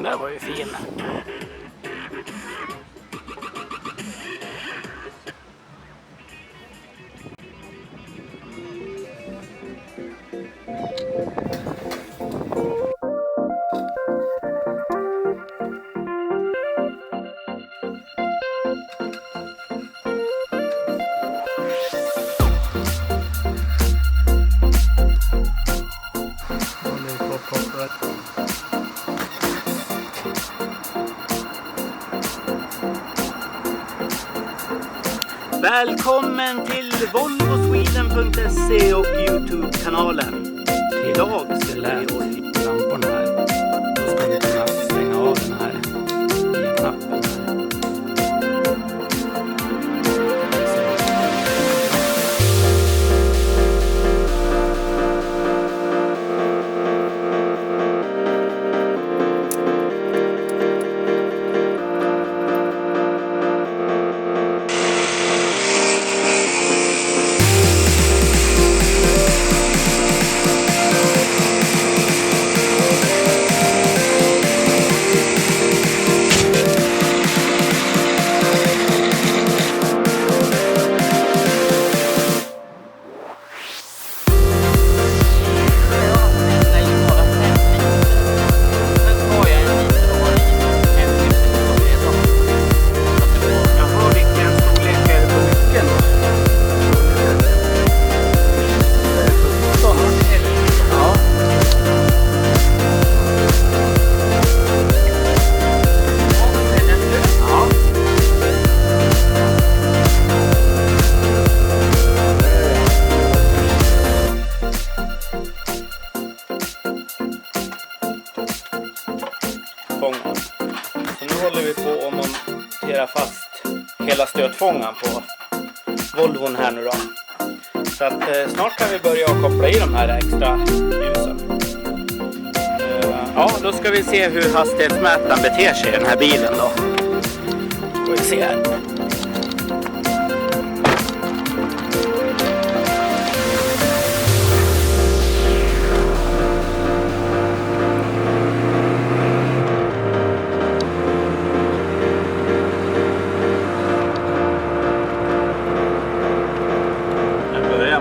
Den där var ju fin. Välkommen till volvosweden.se och YouTube-kanalen. Idag ska vi se lamporna här. Då ska vi kunna stänga av den här i knappen här. Så nu håller vi på att montera fast hela stötfångaren på Volvon här nu då. Så att snart kan vi börja koppla i de här extra ljusen. Ja, då ska vi se hur hastighetsmätaren beter sig i den här bilen då. Får vi se här.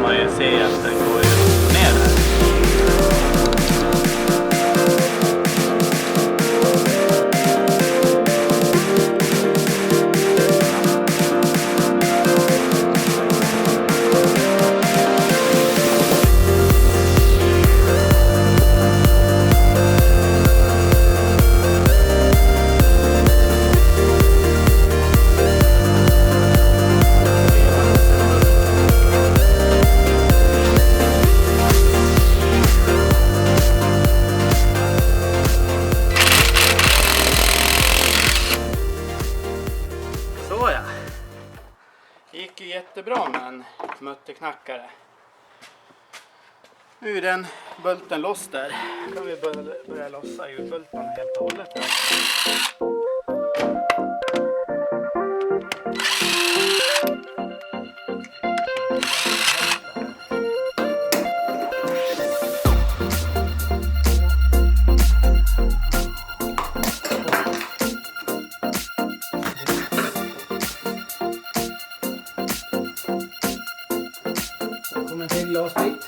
Man ju se att den går ner här. Det gick ju jättebra med en mutterknackare. Nu är den bulten loss där. Då kan vi börja lossa ljudbulten helt och hållet. Kommer till glasbit.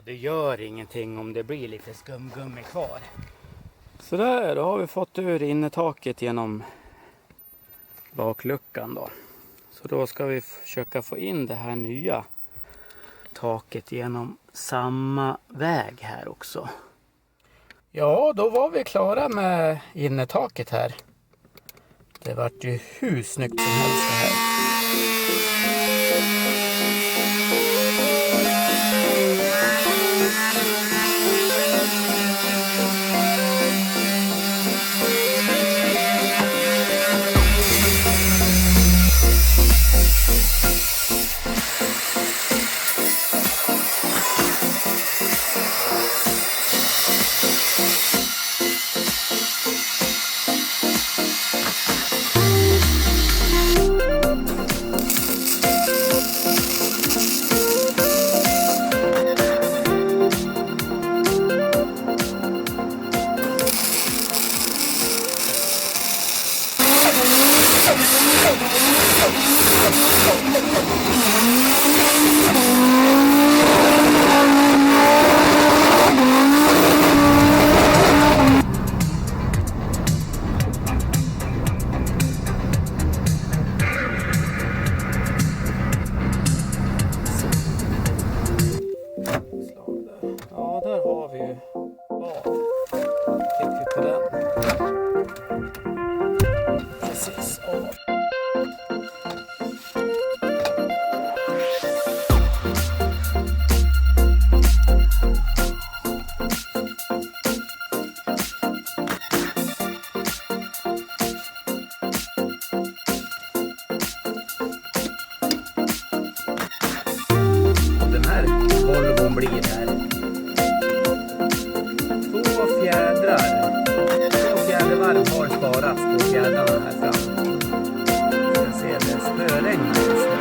det gör ingenting om det blir lite skumgummi kvar. Så där, då har vi fått ur innertaket genom bakluckan då. Så då ska vi försöka få in det här nya taket genom samma väg här också. Ja, då var vi klara med innertaket här. Det vart ju hur snyggt som helst det här. Ja, där har vi ju. Ja, fick vi på den. Precis. Ja. Den här Volvon blir här. Två fjädervarv har sparats på fjädrarna här fram. Jag ser det spöregn just nu.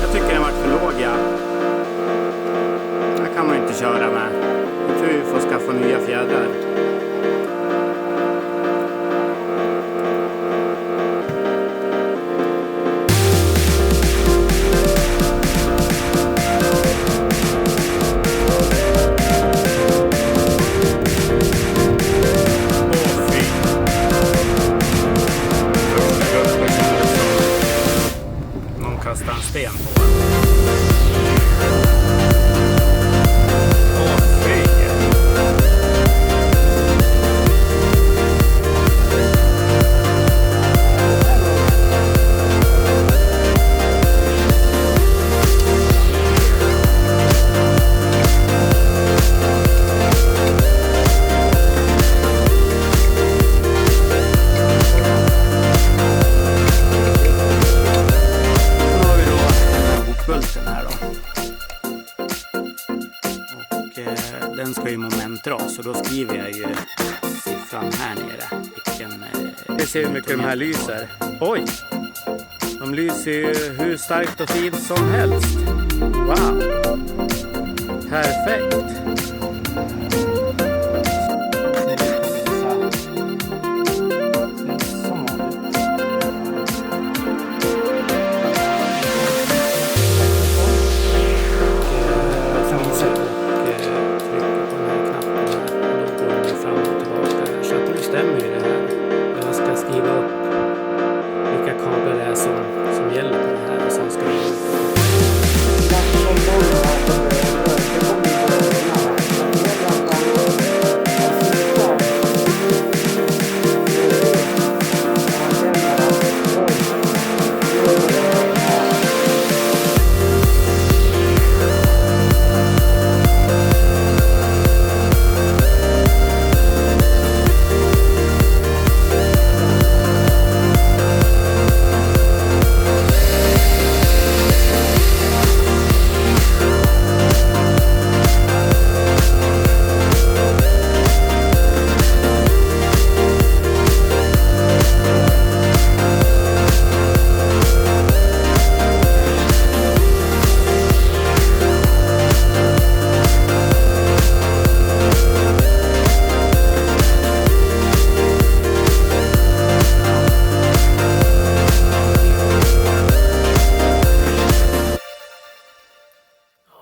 Jag tycker den var för låg, ja. Det kan man inte köra med. Jag tror vi får skaffa nya fjädrar. Kasta en sten på den. Åh, fy! Den ska ju momentdras, så då skriver jag ju siffran här nere. Det ser hur mycket de här lyser. Oj! De lyser ju hur starkt och fint som helst. Wow! Perfekt! Som gäller på det här och sen ska vi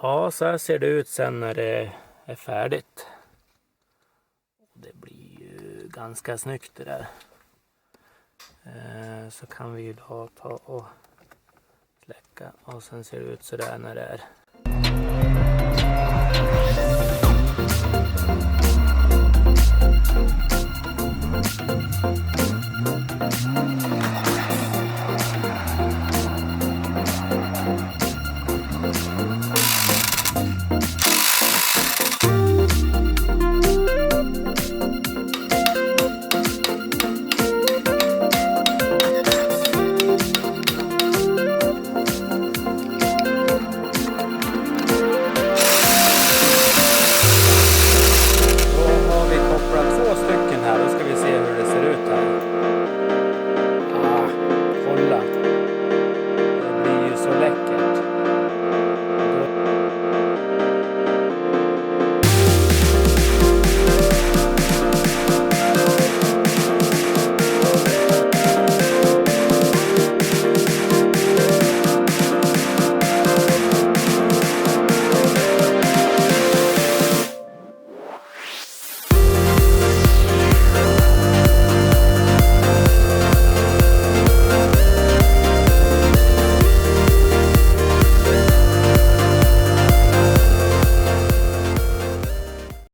Ja, så här ser det ut sen när det är färdigt. Det blir ju ganska snyggt det där. Så kan vi då ta och släcka. Och sen ser det ut så där när det är